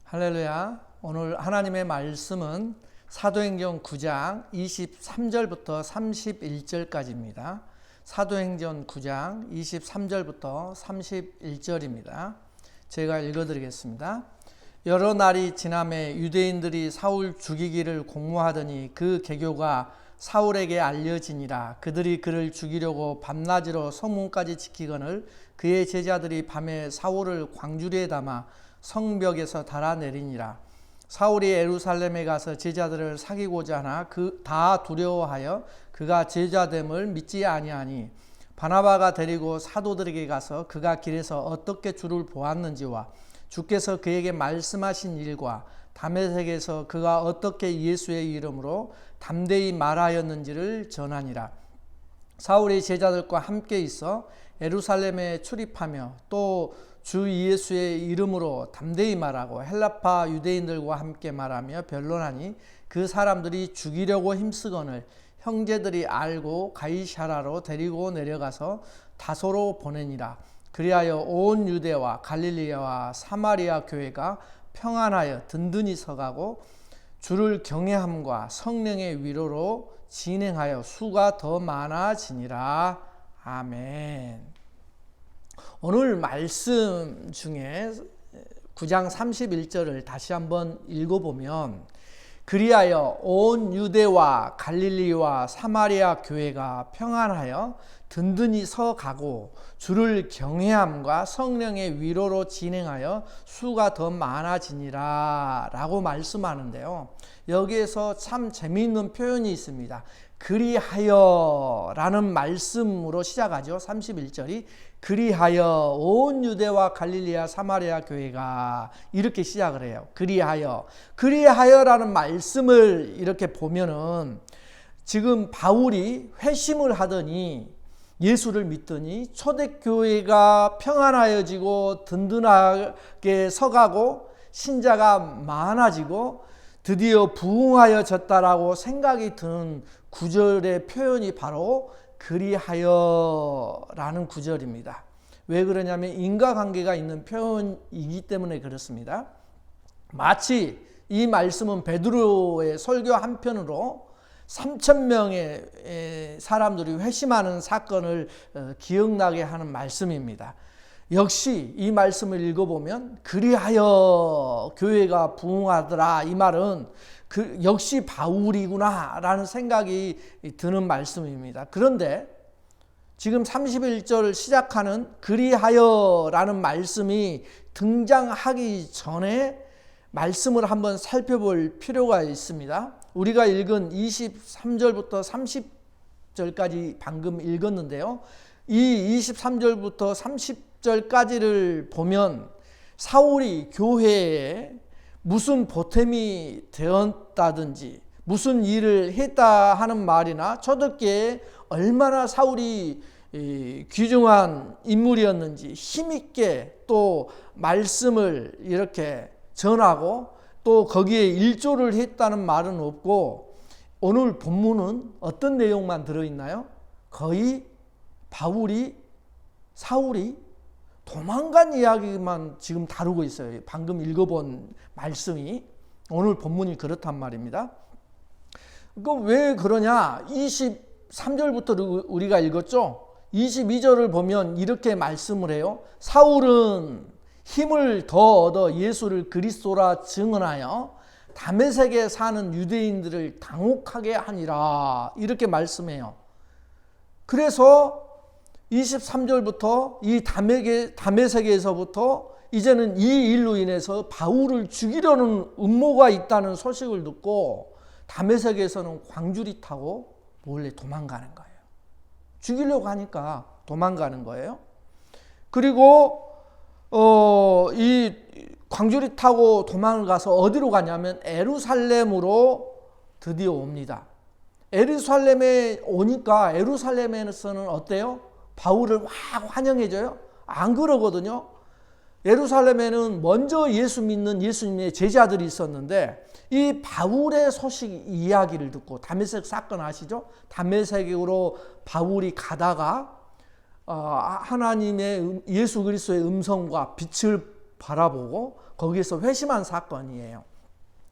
할렐루야. 오늘 하나님의 말씀은 사도행전 9장 23절부터 31절까지입니다. 사도행전 9장 23절부터 31절입니다. 제가 읽어드리겠습니다. 여러 날이 지남에 유대인들이 사울 죽이기를 공모하더니 그 계교가 사울에게 알려지니라. 그들이 그를 죽이려고 밤낮으로 성문까지 지키거늘 그의 제자들이 밤에 사울을 광주리에 담아 성벽에서 달아내리니라. 사울이 예루살렘에 가서 제자들을 사귀고자 하나 다 두려워하여 그가 제자됨을 믿지 아니하니 바나바가 데리고 사도들에게 가서 그가 길에서 어떻게 주를 보았는지와 주께서 그에게 말씀하신 일과 다메섹에서 그가 어떻게 예수의 이름으로 담대히 말하였는지를 전하니라. 사울이 제자들과 함께 있어 예루살렘에 출입하며 또 주 예수의 이름으로 담대히 말하고 헬라파 유대인들과 함께 말하며 변론하니 그 사람들이 죽이려고 힘쓰거늘 형제들이 알고 가이사라로 데리고 내려가서 다소로 보내니라. 그리하여 온 유대와 갈릴리와 사마리아 교회가 평안하여 든든히 서가고 주를 경외함과 성령의 위로로 진행하여 수가 더 많아지니라. 아멘. 오늘 말씀 중에 9장 31절을 다시 한번 읽어보면 그리하여 온 유대와 갈릴리와 사마리아 교회가 평안하여 든든히 서가고 주를 경외함과 성령의 위로로 진행하여 수가 더 많아지니라 라고 말씀하는데요. 여기에서 참 재미있는 표현이 있습니다. 그리하여 라는 말씀으로 시작하죠. 31절이 그리하여 온 유대와 갈릴리아 사마리아 교회가 이렇게 시작을 해요. 그리하여라는 말씀을 이렇게 보면은 지금 바울이 회심을 하더니 예수를 믿더니 초대교회가 평안하여지고 든든하게 서가고 신자가 많아지고 드디어 부흥하여졌다라고 생각이 드는 구절의 표현이 바로 그리하여라는 구절입니다. 왜 그러냐면 인과관계가 있는 표현이기 때문에 그렇습니다. 마치 이 말씀은 베드로의 설교 한편으로 3,000명의 사람들이 회심하는 사건을 기억나게 하는 말씀입니다. 역시 이 말씀을 읽어보면 그리하여 교회가 부흥하더라 이 말은 역시 바울이구나 라는 생각이 드는 말씀입니다. 그런데 지금 31절 시작하는 그리하여 라는 말씀이 등장하기 전에 말씀을 한번 살펴볼 필요가 있습니다. 우리가 읽은 23절부터 30절까지 방금 읽었는데요. 이 23절부터 30절까지를 보면 사울이 교회에 무슨 보탬이 되었다든지 무슨 일을 했다 하는 말이나 초대교회에 얼마나 사울이 귀중한 인물이었는지 힘있게 또 말씀을 이렇게 전하고 또 거기에 일조를 했다는 말은 없고 오늘 본문은 어떤 내용만 들어있나요? 거의 사울이 도망간 이야기만 지금 다루고 있어요. 방금 읽어본 말씀이 오늘 본문이 그렇단 말입니다. 왜 그러냐? 23절부터 우리가 읽었죠? 22절을 보면 이렇게 말씀을 해요. 사울은 힘을 더 얻어 예수를 그리스도라 증언하여 다메섹에 사는 유대인들을 당혹하게 하니라 이렇게 말씀해요. 그래서 23절부터 이 다메섹에서부터 이제는 이 일로 인해서 바울을 죽이려는 음모가 있다는 소식을 듣고 다메섹에서는 광주리 타고 몰래 도망가는 거예요. 죽이려고 하니까 도망가는 거예요. 그리고 이 광주리 타고 도망을 가서 어디로 가냐면 예루살렘으로 드디어 옵니다. 예루살렘에 오니까 예루살렘에서는 어때요? 바울을 막 환영해줘요? 안 그러거든요. 예루살렘에는 먼저 예수 믿는 예수님의 제자들이 있었는데 이 바울의 소식 이야기를 듣고 다메섹 사건 아시죠? 다메섹으로 바울이 가다가 하나님의 예수 그리스도의 음성과 빛을 바라보고 거기에서 회심한 사건이에요.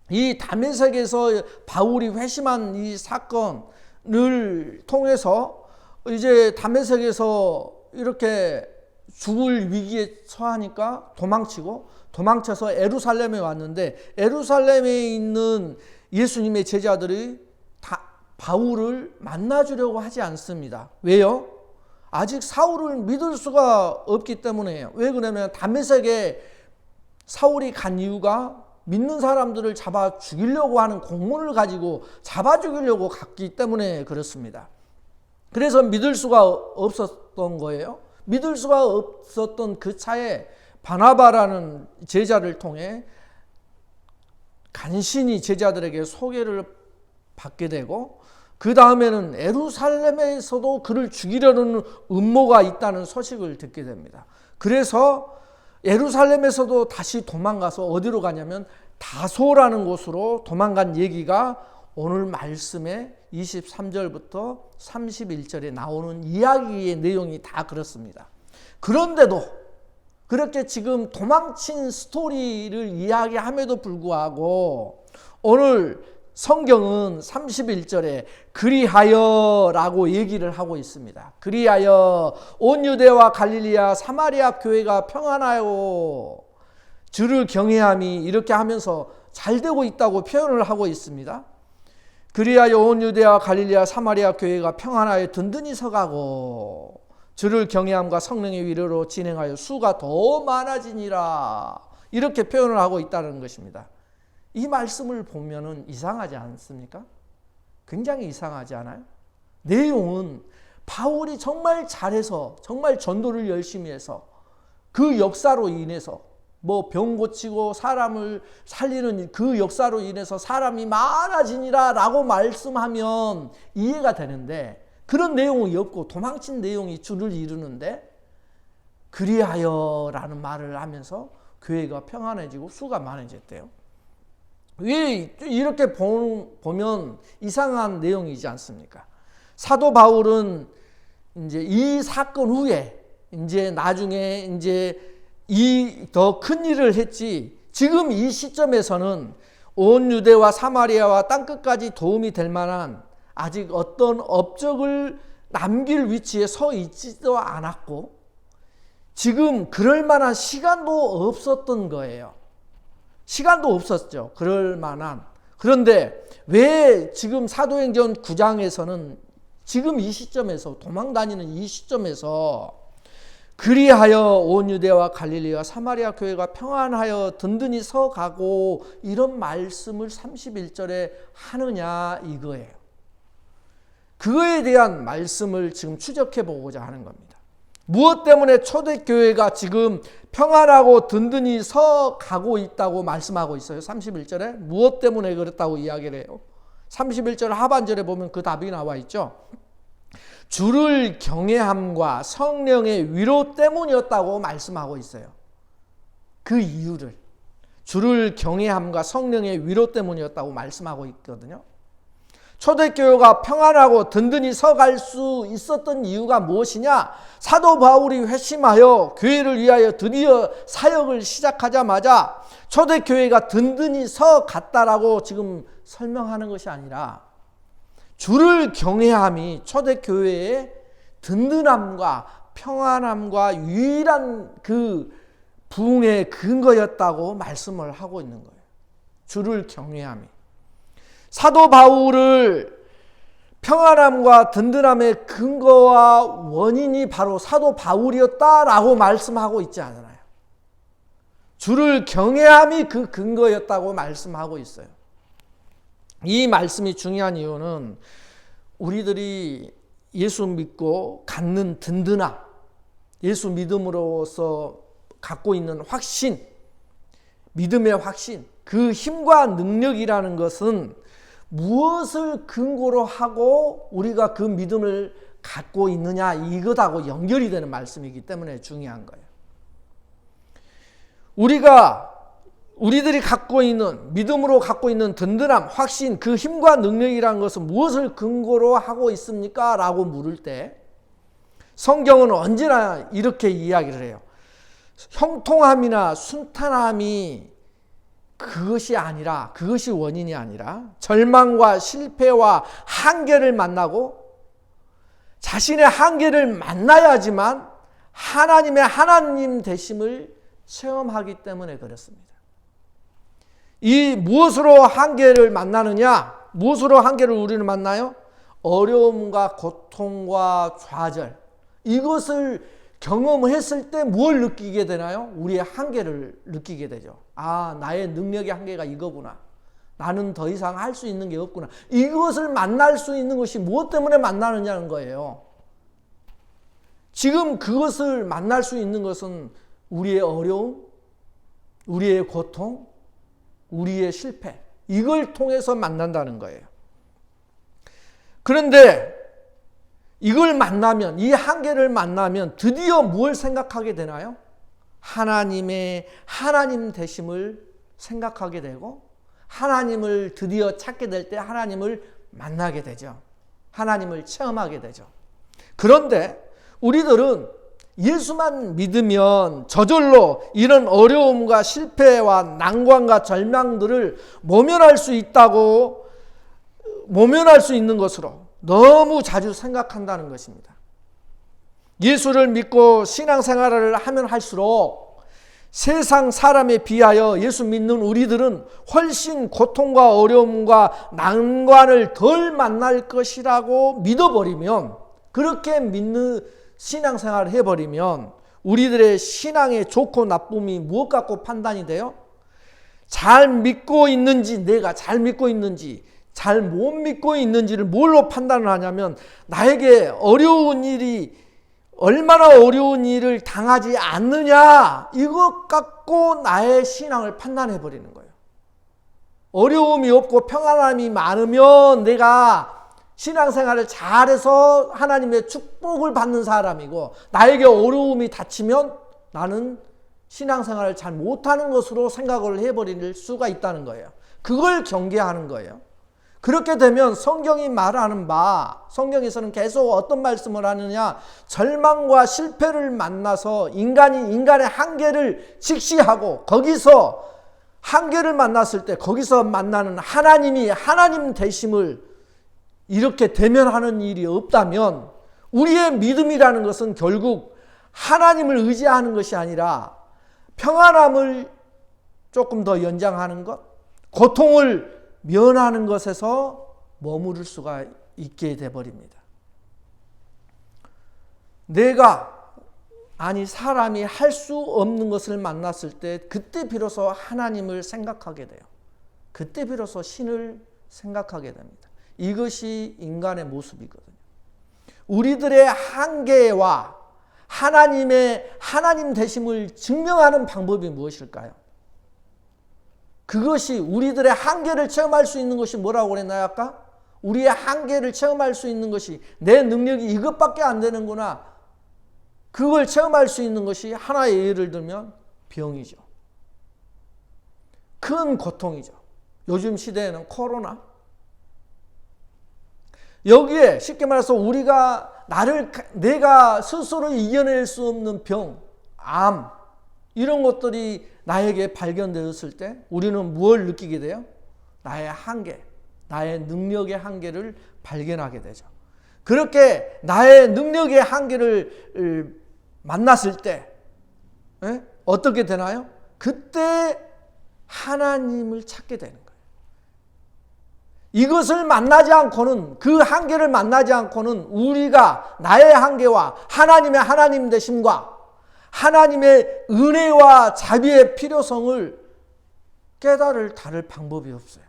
이 다메섹에서 바울이 회심한 이 사건을 통해서 이제 다메섹에서 이렇게 죽을 위기에 처하니까 도망쳐서 예루살렘에 왔는데, 예루살렘에 있는 예수님의 제자들이 다 바울을 만나주려고 하지 않습니다. 왜요? 아직 사울을 믿을 수가 없기 때문에요. 왜 그러냐면 다메섹에 사울이 간 이유가 믿는 사람들을 잡아 죽이려고 하는 공문을 가지고 잡아 죽이려고 갔기 때문에 그렇습니다. 그래서 믿을 수가 없었던 거예요. 믿을 수가 없었던 그 차에 바나바라는 제자를 통해 간신히 제자들에게 소개를 받게 되고, 그 다음에는 예루살렘에서도 그를 죽이려는 음모가 있다는 소식을 듣게 됩니다. 그래서 예루살렘에서도 다시 도망가서 어디로 가냐면 다소라는 곳으로 도망간 얘기가 오늘 말씀의 23절부터 31절에 나오는 이야기의 내용이 다 그렇습니다. 그런데도 그렇게 지금 도망친 스토리를 이야기함에도 불구하고 오늘 성경은 31절에 그리하여라고 얘기를 하고 있습니다. 그리하여 온 유대와 갈릴리와 사마리아 교회가 평안하여 주를 경외함이, 이렇게 하면서 잘 되고 있다고 표현을 하고 있습니다. 그리하여 온 유대와 갈릴리와 사마리아 교회가 평안하여 든든히 서가고 주를 경외함과 성령의 위로로 진행하여 수가 더 많아지니라, 이렇게 표현을 하고 있다는 것입니다. 이 말씀을 보면은 이상하지 않습니까? 굉장히 이상하지 않아요? 내용은 바울이 정말 잘해서, 정말 전도를 열심히 해서 그 역사로 인해서 뭐 병 고치고 사람을 살리는 그 역사로 인해서 사람이 많아지니라 라고 말씀하면 이해가 되는데, 그런 내용이 없고 도망친 내용이 주를 이루는데 그리하여 라는 말을 하면서 교회가 평안해지고 수가 많아졌대요. 왜 이렇게 보면 이상한 내용이지 않습니까? 사도 바울은 이제 이 사건 후에 이제 나중에 이제 이 더 큰 일을 했지, 지금 이 시점에서는 온 유대와 사마리아와 땅끝까지 도움이 될 만한 아직 어떤 업적을 남길 위치에 서 있지도 않았고 지금 그럴 만한 시간도 없었던 거예요. 시간도 없었죠. 그럴 만한. 그런데 왜 지금 사도행전 9장에서는 지금 이 시점에서, 도망다니는 이 시점에서 그리하여 온 유대와 갈릴리와 사마리아 교회가 평안하여 든든히 서가고, 이런 말씀을 31절에 하느냐 이거예요. 그거에 대한 말씀을 지금 추적해 보고자 하는 겁니다. 무엇 때문에 초대교회가 지금 평안하고 든든히 서가고 있다고 말씀하고 있어요? 31절에 무엇 때문에 그렇다고 이야기를 해요? 31절 하반절에 보면 그 답이 나와 있죠. 주를 경외함과 성령의 위로 때문이었다고 말씀하고 있어요. 그 이유를 주를 경외함과 성령의 위로 때문이었다고 말씀하고 있거든요. 초대교회가 평안하고 든든히 서갈 수 있었던 이유가 무엇이냐? 사도 바울이 회심하여 교회를 위하여 드디어 사역을 시작하자마자 초대교회가 든든히 서갔다라고 지금 설명하는 것이 아니라, 주를 경외함이 초대교회의 든든함과 평안함과 유일한 그 부흥의 근거였다고 말씀을 하고 있는 거예요. 주를 경외함이. 사도 바울을 평안함과 든든함의 근거와 원인이 바로 사도 바울이었다라고 말씀하고 있지 않아요. 주를 경외함이 그 근거였다고 말씀하고 있어요. 이 말씀이 중요한 이유는 우리들이 예수 믿고 갖는 든든함, 예수 믿음으로써 갖고 있는 확신, 믿음의 확신, 그 힘과 능력이라는 것은 무엇을 근거로 하고 우리가 그 믿음을 갖고 있느냐, 이것하고 연결이 되는 말씀이기 때문에 중요한 거예요. 우리들이 갖고 있는, 믿음으로 갖고 있는 든든함, 확신, 그 힘과 능력이라는 것은 무엇을 근거로 하고 있습니까? 라고 물을 때 성경은 언제나 이렇게 이야기를 해요. 형통함이나 순탄함이 그것이 아니라, 그것이 원인이 아니라 절망과 실패와 한계를 만나고 자신의 한계를 만나야지만 하나님의 하나님 되심을 체험하기 때문에 그렇습니다. 이 무엇으로 한계를 만나느냐? 무엇으로 한계를 우리는 만나요? 어려움과 고통과 좌절. 이것을 경험했을 때 뭘 느끼게 되나요? 우리의 한계를 느끼게 되죠. 아, 나의 능력의 한계가 이거구나. 나는 더 이상 할 수 있는 게 없구나. 이것을 만날 수 있는 것이 무엇 때문에 만나느냐는 거예요. 지금 그것을 만날 수 있는 것은 우리의 어려움, 우리의 고통, 우리의 실패, 이걸 통해서 만난다는 거예요. 그런데 이걸 만나면, 이 한계를 만나면 드디어 뭘 생각하게 되나요? 하나님의 하나님 되심을 생각하게 되고, 하나님을 드디어 찾게 될 때 하나님을 만나게 되죠. 하나님을 체험하게 되죠. 그런데 우리들은 예수만 믿으면 저절로 이런 어려움과 실패와 난관과 절망들을 모면할 수 있다고, 모면할 수 있는 것으로 너무 자주 생각한다는 것입니다. 예수를 믿고 신앙생활을 하면 할수록 세상 사람에 비하여 예수 믿는 우리들은 훨씬 고통과 어려움과 난관을 덜 만날 것이라고 믿어버리면, 그렇게 믿는 신앙생활을 해버리면 우리들의 신앙의 좋고 나쁨이 무엇 갖고 판단이 돼요? 잘 믿고 있는지, 내가 잘 믿고 있는지, 잘 못 믿고 있는지를 뭘로 판단을 하냐면, 나에게 어려운 일이, 얼마나 어려운 일을 당하지 않느냐, 이것 갖고 나의 신앙을 판단해 버리는 거예요. 어려움이 없고 평안함이 많으면 내가 신앙생활을 잘해서 하나님의 축복을 받는 사람이고, 나에게 어려움이 닥치면 나는 신앙생활을 잘 못하는 것으로 생각을 해버릴 수가 있다는 거예요. 그걸 경계하는 거예요. 그렇게 되면 성경이 말하는 바, 성경에서는 계속 어떤 말씀을 하느냐, 절망과 실패를 만나서 인간이 인간의 한계를 직시하고, 거기서 한계를 만났을 때 거기서 만나는 하나님이 하나님 되심을 이렇게 대면하는 일이 없다면, 우리의 믿음이라는 것은 결국 하나님을 의지하는 것이 아니라 평안함을 조금 더 연장하는 것, 고통을 면하는 것에서 머무를 수가 있게 돼버립니다. 사람이 할 수 없는 것을 만났을 때, 그때 비로소 하나님을 생각하게 돼요. 그때 비로소 신을 생각하게 됩니다. 이것이 인간의 모습이거든요. 우리들의 한계와 하나님의 하나님 되심을 증명하는 방법이 무엇일까요? 그것이, 우리들의 한계를 체험할 수 있는 것이 뭐라고 그랬나요, 아까? 우리의 한계를 체험할 수 있는 것이, 내 능력이 이것밖에 안 되는구나, 그걸 체험할 수 있는 것이, 하나의 예를 들면 병이죠. 큰 고통이죠. 요즘 시대에는 코로나. 여기에 쉽게 말해서 내가 스스로 이겨낼 수 없는 병, 암, 이런 것들이 나에게 발견되었을 때 우리는 무엇을 느끼게 돼요? 나의 한계, 나의 능력의 한계를 발견하게 되죠. 그렇게 나의 능력의 한계를 만났을 때 어떻게 되나요? 그때 하나님을 찾게 되는 거예요. 이것을 만나지 않고는, 그 한계를 만나지 않고는 우리가 나의 한계와 하나님의 하나님 되심과 하나님의 은혜와 자비의 필요성을 깨달을 다를 방법이 없어요.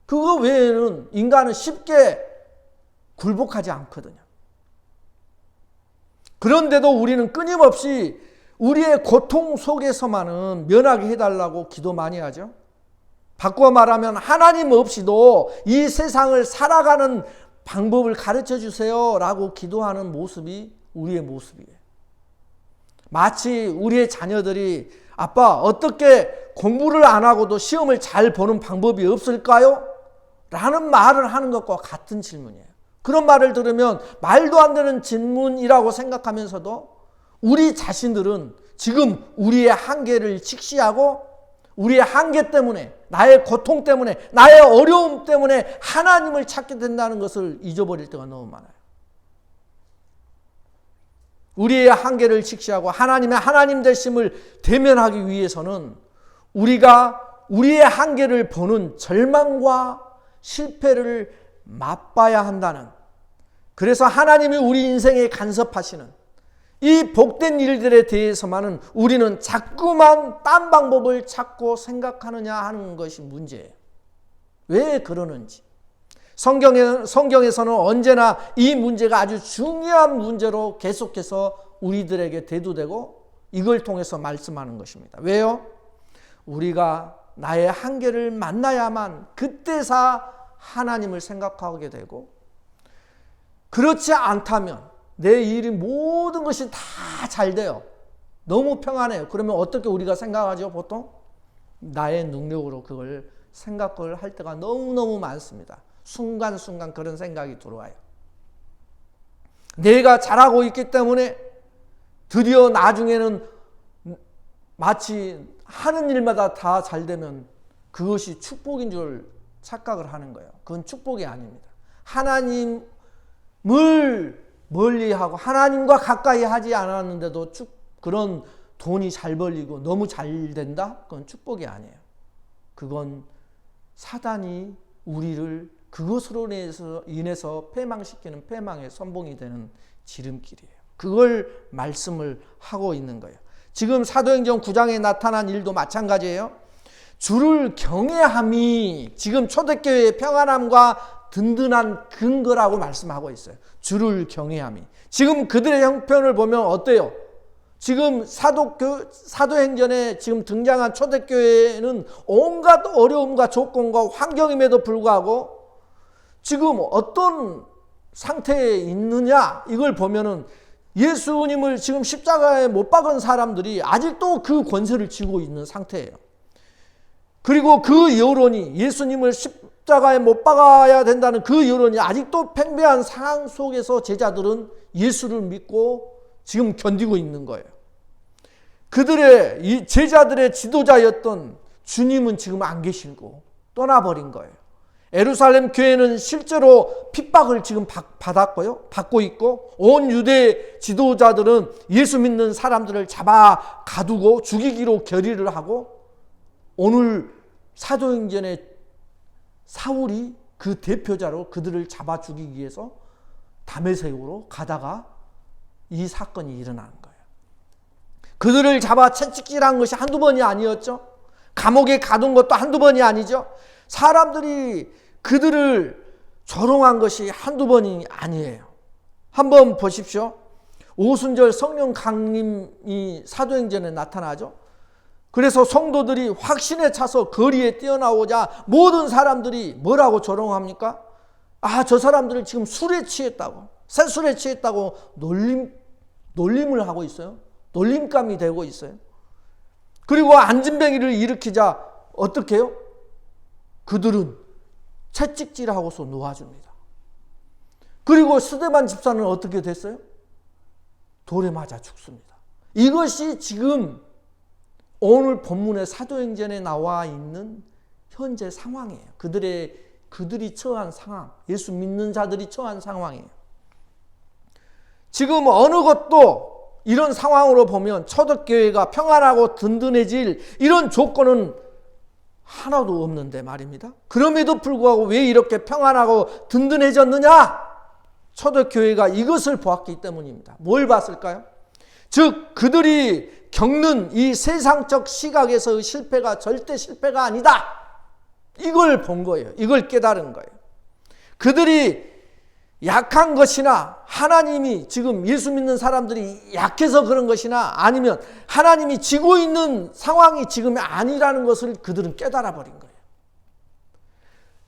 그거 외에는 인간은 쉽게 굴복하지 않거든요. 그런데도 우리는 끊임없이 우리의 고통 속에서만은 면하게 해달라고 기도 많이 하죠. 바꿔 말하면 하나님 없이도 이 세상을 살아가는 방법을 가르쳐 주세요 라고 기도하는 모습이 우리의 모습이에요. 마치 우리의 자녀들이 아빠 어떻게 공부를 안 하고도 시험을 잘 보는 방법이 없을까요? 라는 말을 하는 것과 같은 질문이에요. 그런 말을 들으면 말도 안 되는 질문이라고 생각하면서도 우리 자신들은 지금 우리의 한계를 직시하고 우리의 한계 때문에, 나의 고통 때문에, 나의 어려움 때문에 하나님을 찾게 된다는 것을 잊어버릴 때가 너무 많아요. 우리의 한계를 직시하고 하나님의 하나님 되심을 대면하기 위해서는 우리가 우리의 한계를 보는 절망과 실패를 맛봐야 한다는, 그래서 하나님이 우리 인생에 간섭하시는 이 복된 일들에 대해서만은 우리는 자꾸만 딴 방법을 찾고 생각하느냐 하는 것이 문제예요. 왜 그러는지. 성경에서는 언제나 이 문제가 아주 중요한 문제로 계속해서 우리들에게 대두되고 이걸 통해서 말씀하는 것입니다. 왜요? 우리가 나의 한계를 만나야만 그때서 하나님을 생각하게 되고, 그렇지 않다면 내 일이 모든 것이 다 잘 돼요. 너무 평안해요. 그러면 어떻게 우리가 생각하죠? 보통 나의 능력으로 그걸 생각을 할 때가 너무너무 많습니다. 순간순간 그런 생각이 들어와요. 내가 잘하고 있기 때문에 드디어 나중에는 마치 하는 일마다 다 잘 되면 그것이 축복인 줄 착각을 하는 거예요. 그건 축복이 아닙니다. 하나님을 멀리하고 하나님과 가까이 하지 않았는데도 그런 돈이 잘 벌리고 너무 잘 된다? 그건 축복이 아니에요. 그건 사단이 우리를 그것으로 인해서 패망시키는 패망의 선봉이 되는 지름길이에요. 그걸 말씀을 하고 있는 거예요. 지금 사도행전 9장에 나타난 일도 마찬가지예요. 주를 경외함이 지금 초대교회의 평안함과 든든한 근거라고 말씀하고 있어요. 주를 경외함이. 지금 그들의 형편을 보면 어때요? 지금 사도행전에 지금 등장한 초대교회는 온갖 어려움과 조건과 환경임에도 불구하고 지금 어떤 상태에 있느냐 이걸 보면은 예수님을 지금 십자가에 못 박은 사람들이 아직도 그 권세를 쥐고 있는 상태예요. 그리고 그 여론이 예수님을 십자가에 못 박아야 된다는 그 여론이 아직도 팽배한 상황 속에서 제자들은 예수를 믿고 지금 견디고 있는 거예요. 그들의 이 제자들의 지도자였던 주님은 지금 안 계시고 떠나버린 거예요. 예루살렘 교회는 실제로 핍박을 지금 받고 있고 온 유대 지도자들은 예수 믿는 사람들을 잡아 가두고 죽이기로 결의를 하고, 오늘 사도행전에 사울이 그 대표자로 그들을 잡아 죽이기 위해서 다메섹으로 가다가 이 사건이 일어나는 거예요. 그들을 잡아 채찍질한 것이 한두 번이 아니었죠. 감옥에 가둔 것도 한두 번이 아니죠. 사람들이 그들을 조롱한 것이 한두 번이 아니에요. 한번 보십시오. 오순절 성령 강림이 사도행전에 나타나죠. 그래서 성도들이 확신에 차서 거리에 뛰어나오자 모든 사람들이 뭐라고 조롱합니까? 아, 저 사람들을 지금 술에 취했다고, 새술에 취했다고 놀림을 하고 있어요. 놀림감이 되고 있어요. 그리고 안진뱅이를 일으키자 어떻게 해요? 그들은 채찍질하고서 놓아줍니다. 그리고 스데반 집사는 어떻게 됐어요? 돌에 맞아 죽습니다. 이것이 지금 오늘 본문의 사도행전에 나와 있는 현재 상황이에요. 그들이 처한 상황, 예수 믿는 자들이 처한 상황이에요. 지금 어느 것도 이런 상황으로 보면 초대교회가 평안하고 든든해질 이런 조건은 하나도 없는데 말입니다. 그럼에도 불구하고 왜 이렇게 평안하고 든든해졌느냐? 초대교회가 이것을 보았기 때문입니다. 뭘 봤을까요? 즉 그들이 겪는 이 세상적 시각에서의 실패가 절대 실패가 아니다. 이걸 본 거예요. 이걸 깨달은 거예요. 그들이 약한 것이나 하나님이 지금 예수 믿는 사람들이 약해서 그런 것이나 아니면 하나님이 지고 있는 상황이 지금 아니라는 것을 그들은 깨달아 버린 거예요.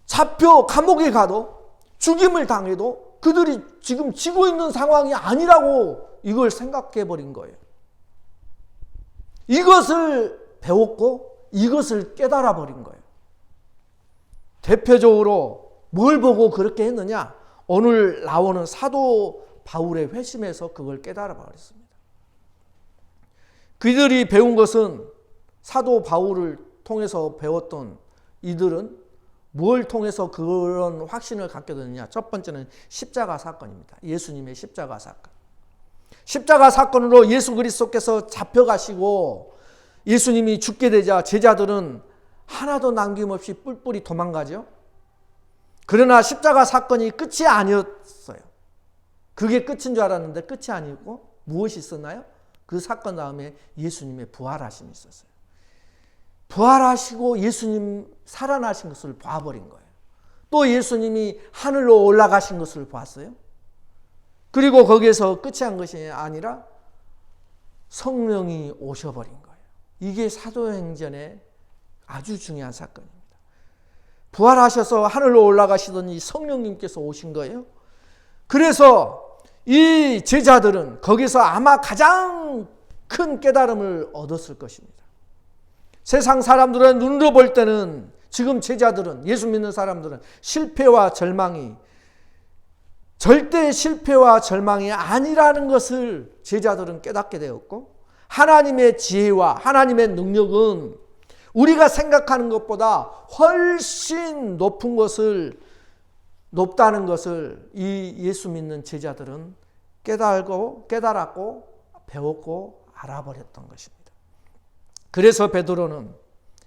잡혀 감옥에 가도 죽임을 당해도 그들이 지금 지고 있는 상황이 아니라고 이걸 생각해 버린 거예요. 이것을 배웠고 이것을 깨달아 버린 거예요. 대표적으로 뭘 보고 그렇게 했느냐? 오늘 나오는 사도 바울의 회심에서 그걸 깨달아 버렸습니다. 그들이 배운 것은 사도 바울을 통해서 배웠던 이들은 뭘 통해서 그런 확신을 갖게 되느냐? 첫 번째는 십자가 사건입니다. 예수님의 십자가 사건. 십자가 사건으로 예수 그리스도께서 잡혀가시고 예수님이 죽게 되자 제자들은 하나도 남김없이 뿔뿔이 도망가죠. 그러나 십자가 사건이 끝이 아니었어요. 그게 끝인 줄 알았는데 끝이 아니었고 무엇이 있었나요? 그 사건 다음에 예수님의 부활하심이 있었어요. 부활하시고 예수님 살아나신 것을 봐버린 거예요. 또 예수님이 하늘로 올라가신 것을 봤어요. 그리고 거기에서 끝이 한 것이 아니라 성령이 오셔버린 거예요. 이게 사도행전의 아주 중요한 사건입니다. 부활하셔서 하늘로 올라가시더니 성령님께서 오신 거예요. 그래서 이 제자들은 거기서 아마 가장 큰 깨달음을 얻었을 것입니다. 세상 사람들은 눈으로 볼 때는 지금 제자들은 예수 믿는 사람들은 실패와 절망이 절대 실패와 절망이 아니라는 것을 제자들은 깨닫게 되었고 하나님의 지혜와 하나님의 능력은 우리가 생각하는 것보다 훨씬 높다는 것을 이 예수 믿는 제자들은 깨달았고 배웠고 알아버렸던 것입니다. 그래서 베드로는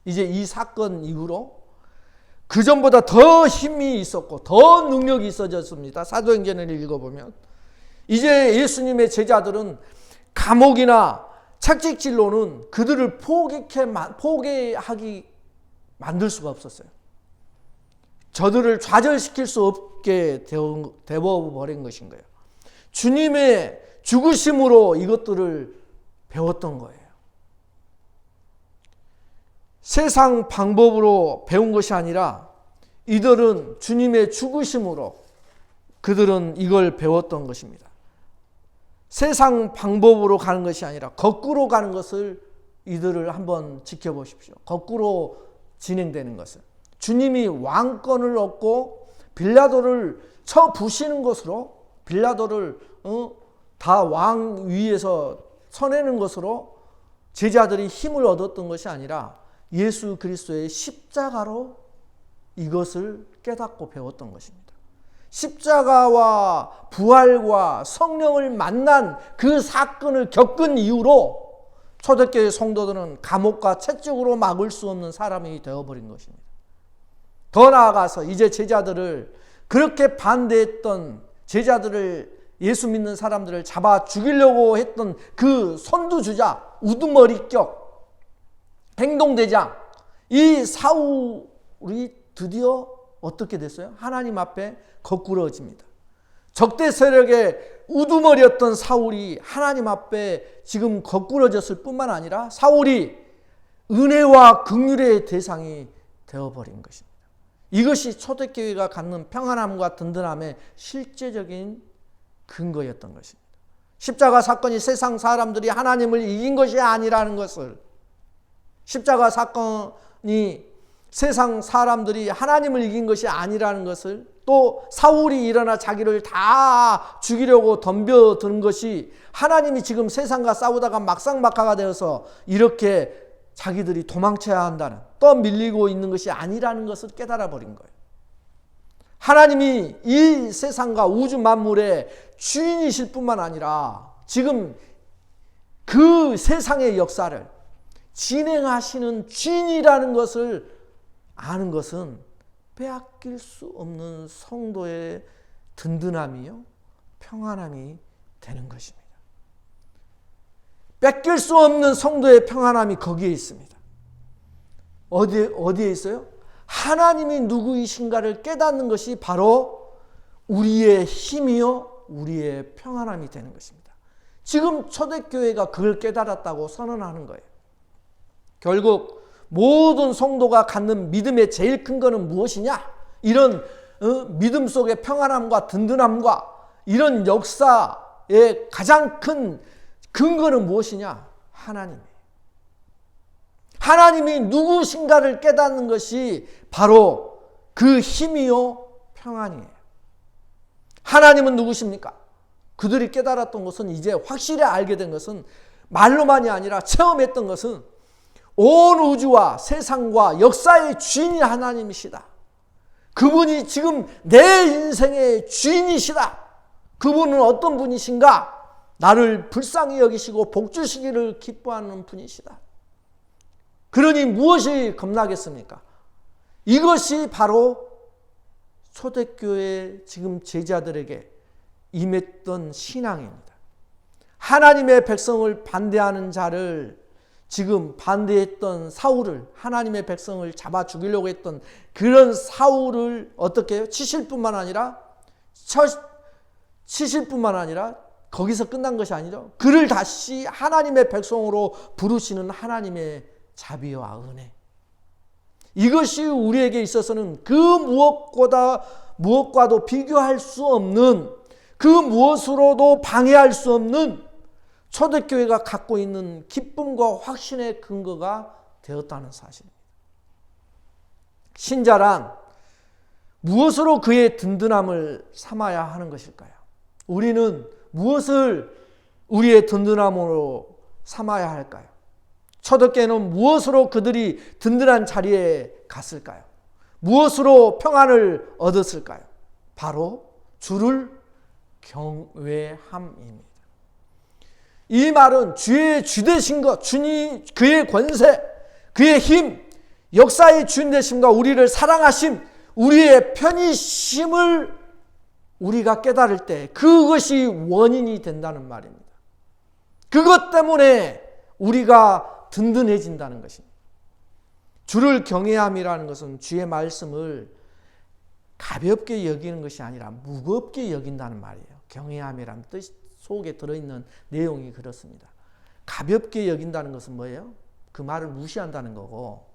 이제 이 사건 이후로 그전보다 더 힘이 있었고 더 능력이 있어졌습니다. 사도행전을 읽어보면 이제 예수님의 제자들은 감옥이나 채찍질로는 그들을 포기하기 만들 수가 없었어요. 저들을 좌절시킬 수 없게 되어버린 것인 거예요. 주님의 죽으심으로 이것들을 배웠던 거예요. 세상 방법으로 배운 것이 아니라 이들은 주님의 죽으심으로 그들은 이걸 배웠던 것입니다. 세상 방법으로 가는 것이 아니라 거꾸로 가는 것을 이들을 한번 지켜보십시오. 거꾸로 진행되는 것을. 주님이 왕권을 얻고 빌라도를 쳐 부시는 것으로 빌라도를 다 왕 위에서 쳐내는 것으로 제자들이 힘을 얻었던 것이 아니라 예수 그리스도의 십자가로 이것을 깨닫고 배웠던 것입니다. 십자가와 부활과 성령을 만난 그 사건을 겪은 이후로 초대교회 성도들은 감옥과 채찍으로 막을 수 없는 사람이 되어버린 것입니다. 더 나아가서 이제 제자들을 그렇게 반대했던 제자들을 예수 믿는 사람들을 잡아 죽이려고 했던 그 선두주자 우두머리격 행동대장 이 사울이 드디어 어떻게 됐어요? 하나님 앞에 거꾸러집니다. 적대 세력의 우두머리였던 사울이 하나님 앞에 지금 거꾸러졌을 뿐만 아니라 사울이 은혜와 긍휼의 대상이 되어버린 것입니다. 이것이 초대교회가 갖는 평안함과 든든함의 실제적인 근거였던 것입니다. 십자가 사건이 세상 사람들이 하나님을 이긴 것이 아니라는 것을 십자가 사건이 세상 사람들이 하나님을 이긴 것이 아니라는 것을 또 사울이 일어나 자기를 다 죽이려고 덤벼드는 것이 하나님이 지금 세상과 싸우다가 막상막하가 되어서 이렇게 자기들이 도망쳐야 한다는 떠밀리고 있는 것이 아니라는 것을 깨달아 버린 거예요. 하나님이 이 세상과 우주 만물의 주인이실 뿐만 아니라 지금 그 세상의 역사를 진행하시는 주인이라는 것을 아는 것은 빼앗길 수 없는 성도의 든든함이요 평안함이 되는 것입니다. 뺏길 수 없는 성도의 평안함이 거기에 있습니다. 어디에 있어요? 하나님이 누구이신가를 깨닫는 것이 바로 우리의 힘이요 우리의 평안함이 되는 것입니다. 지금 초대교회가 그걸 깨달았다고 선언하는 거예요. 결국 모든 성도가 갖는 믿음의 제일 큰 거는 무엇이냐? 이런 믿음 속의 평안함과 든든함과 이런 역사의 가장 큰 근거는 무엇이냐? 하나님이에요. 하나님이 누구신가를 깨닫는 것이 바로 그 힘이요 평안이에요. 하나님은 누구십니까? 그들이 깨달았던 것은 이제 확실히 알게 된 것은 말로만이 아니라 체험했던 것은 온 우주와 세상과 역사의 주인이 하나님이시다. 그분이 지금 내 인생의 주인이시다. 그분은 어떤 분이신가? 나를 불쌍히 여기시고 복 주시기를 기뻐하는 분이시다. 그러니 무엇이 겁나겠습니까? 이것이 바로 초대교회 지금 제자들에게 임했던 신앙입니다. 하나님의 백성을 반대하는 자를, 지금 반대했던 사울을, 하나님의 백성을 잡아 죽이려고 했던 그런 사울을 어떻게 해요? 치실 뿐만 아니라 거기서 끝난 것이 아니죠. 그를 다시 하나님의 백성으로 부르시는 하나님의 자비와 은혜. 이것이 우리에게 있어서는 그 무엇과도 비교할 수 없는, 그 무엇으로도 방해할 수 없는 초대교회가 갖고 있는 기쁨과 확신의 근거가 되었다는 사실입니다. 신자란 무엇으로 그의 든든함을 삼아야 하는 것일까요? 우리는 무엇을 우리의 든든함으로 삼아야 할까요? 초대교회는 무엇으로 그들이 든든한 자리에 갔을까요? 무엇으로 평안을 얻었을까요? 바로 주를 경외함입니다. 이 말은 주의 주되신 것, 주님, 그의 권세, 그의 힘, 역사의 주인 되심과 우리를 사랑하심, 우리의 편이심을 우리가 깨달을 때 그것이 원인이 된다는 말입니다. 그것 때문에 우리가 든든해진다는 것입니다. 주를 경외함이라는 것은 주의 말씀을 가볍게 여기는 것이 아니라 무겁게 여긴다는 말이에요. 경외함이라는 뜻 속에 들어있는 내용이 그렇습니다. 가볍게 여긴다는 것은 뭐예요? 그 말을 무시한다는 거고,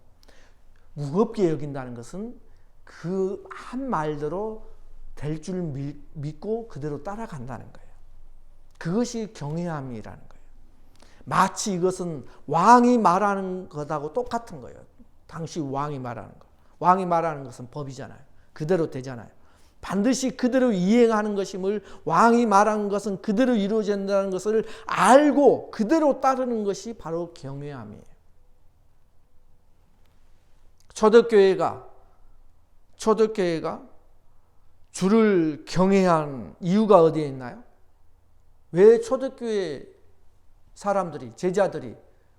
무겁게 여긴다는 것은 그 한 말대로 될 줄 믿고 그대로 따라간다는 거예요. 그것이 경외함이라는 거예요. 마치 이것은 왕이 말하는 것하고 똑같은 거예요. 당시 왕이 말하는 것. 왕이 말하는 것은 법이잖아요. 그대로 되잖아요. 반드시 그대로 이행하는 것임을, 왕이 말하는 것은 그대로 이루어진다는 것을 알고 그대로 따르는 것이 바로 경외함이에요. 초대교회가 주를 경외한 이유가 어디에 있나요? 왜 초대교회 사람들이, 제자들이,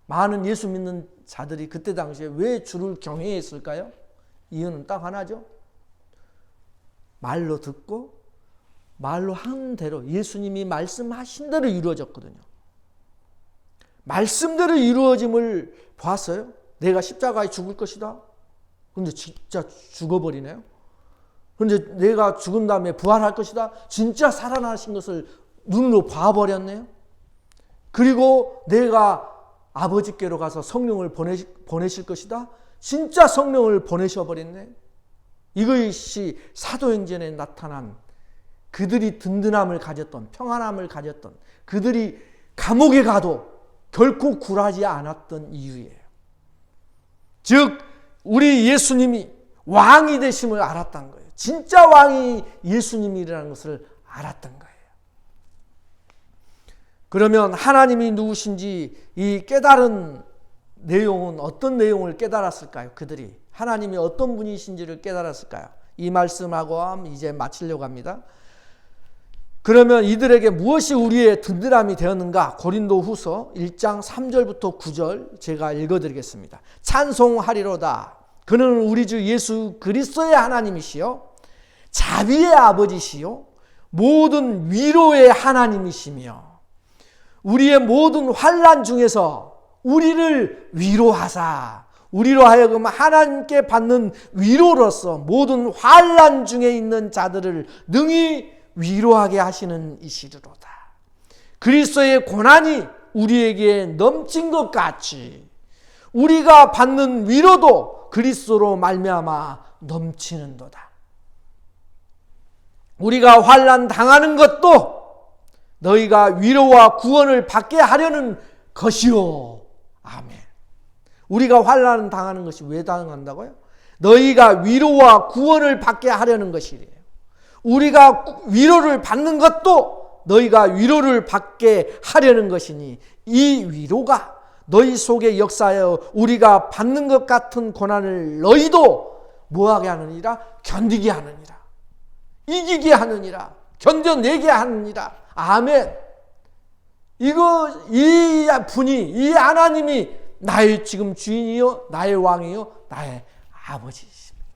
많은 예수 믿는 자들이 그때 당시에 왜 주를 경외했을까요? 이유는 딱 하나죠. 말로 듣고 말로 한 대로, 예수님이 말씀하신 대로 이루어졌거든요. 말씀대로 이루어짐을 봤어요. 내가 십자가에 죽을 것이다. 근데 진짜 죽어버리네요. 근데 내가 죽은 다음에 부활할 것이다. 진짜 살아나신 것을 눈으로 봐버렸네요. 그리고 내가 아버지께로 가서 성령을 보내실 것이다. 진짜 성령을 보내셔버렸네. 이것이 사도행전에 나타난 그들이 든든함을 가졌던, 평안함을 가졌던, 그들이 감옥에 가도 결코 굴하지 않았던 이유예요. 즉 우리 예수님이 왕이 되심을 알았던 거예요. 진짜 왕이 예수님이라는 것을 알았던 거예요. 그러면 하나님이 누구신지 이 깨달은 내용은 어떤 내용을 깨달았을까요? 그들이 하나님이 어떤 분이신지를 깨달았을까요? 이 말씀하고 이제 마치려고 합니다. 그러면 이들에게 무엇이 우리의 든든함이 되었는가? 고린도후서 1장 3절부터 9절 제가 읽어드리겠습니다. 찬송하리로다. 그는 우리 주 예수 그리스도의 하나님이시요 자비의 아버지시요 모든 위로의 하나님이시며 우리의 모든 환난 중에서 우리를 위로하사 우리로 하여금 하나님께 받는 위로로서 모든 환난 중에 있는 자들을 능히 위로하게 하시는 이시리로다. 그리스도의 고난이 우리에게 넘친 것 같이 우리가 받는 위로도 그리스도로 말미암아 넘치는도다. 우리가 환난 당하는 것도 너희가 위로와 구원을 받게 하려는 것이요. 아멘. 우리가 환난 당하는 것이 왜 당한다고요? 너희가 위로와 구원을 받게 하려는 것이래요. 우리가 위로를 받는 것도 너희가 위로를 받게 하려는 것이니 이 위로가 너희 속에 역사하여 우리가 받는 것 같은 고난을 너희도 뭐하게 하느니라? 견디게 하느니라. 이기게 하느니라. 견뎌내게 하느니라. 아멘. 이 분이, 이 하나님이 나의 지금 주인이요, 나의 왕이요, 나의 아버지이십니다.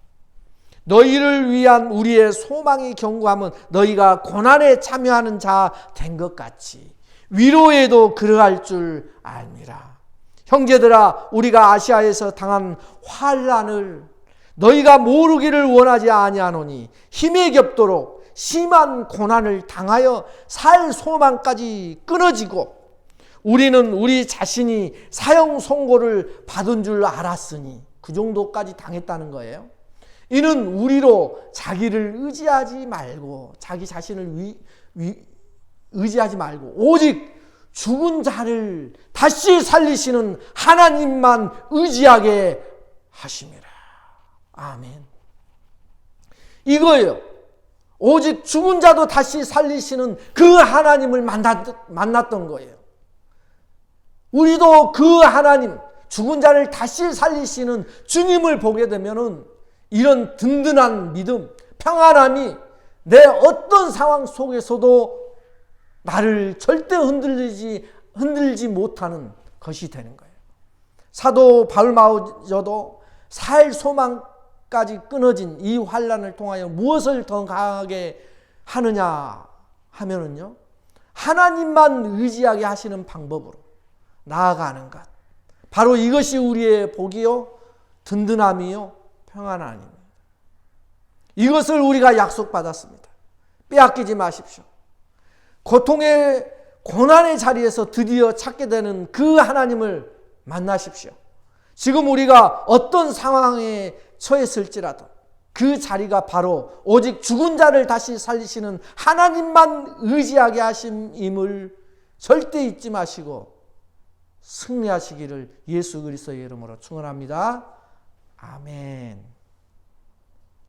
너희를 위한 우리의 소망이 견고하면 너희가 고난에 참여하는 자 된 것 같이 위로에도 그러할 줄 알미라. 형제들아, 우리가 아시아에서 당한 환난을 너희가 모르기를 원하지 아니하노니 힘에 겹도록 심한 고난을 당하여 살 소망까지 끊어지고 우리는 우리 자신이 사형 선고를 받은 줄 알았으니 그 정도까지 당했다는 거예요. 이는 우리로 자기를 의지하지 말고 자기 자신을 의지하지 말고 오직 죽은 자를 다시 살리시는 하나님만 의지하게 하심이라. 아멘. 이거예요. 오직 죽은 자도 다시 살리시는 그 하나님을 만났던 거예요. 우리도 그 하나님, 죽은 자를 다시 살리시는 주님을 보게 되면은 이런 든든한 믿음, 평안함이 내 어떤 상황 속에서도 나를 절대 흔들지 못하는 것이 되는 거예요. 사도 바울마저도 살 소망까지 끊어진 이 환난을 통하여 무엇을 더 강하게 하느냐 하면은요, 하나님만 의지하게 하시는 방법으로 나아가는 것. 바로 이것이 우리의 복이요, 든든함이요, 평안함입니다. 이것을 우리가 약속받았습니다. 빼앗기지 마십시오. 고통의 고난의 자리에서 드디어 찾게 되는 그 하나님을 만나십시오. 지금 우리가 어떤 상황에 처했을지라도 그 자리가 바로 오직 죽은 자를 다시 살리시는 하나님만 의지하게 하심임을 절대 잊지 마시고 승리하시기를 예수 그리스도의 이름으로 축원합니다. 아멘.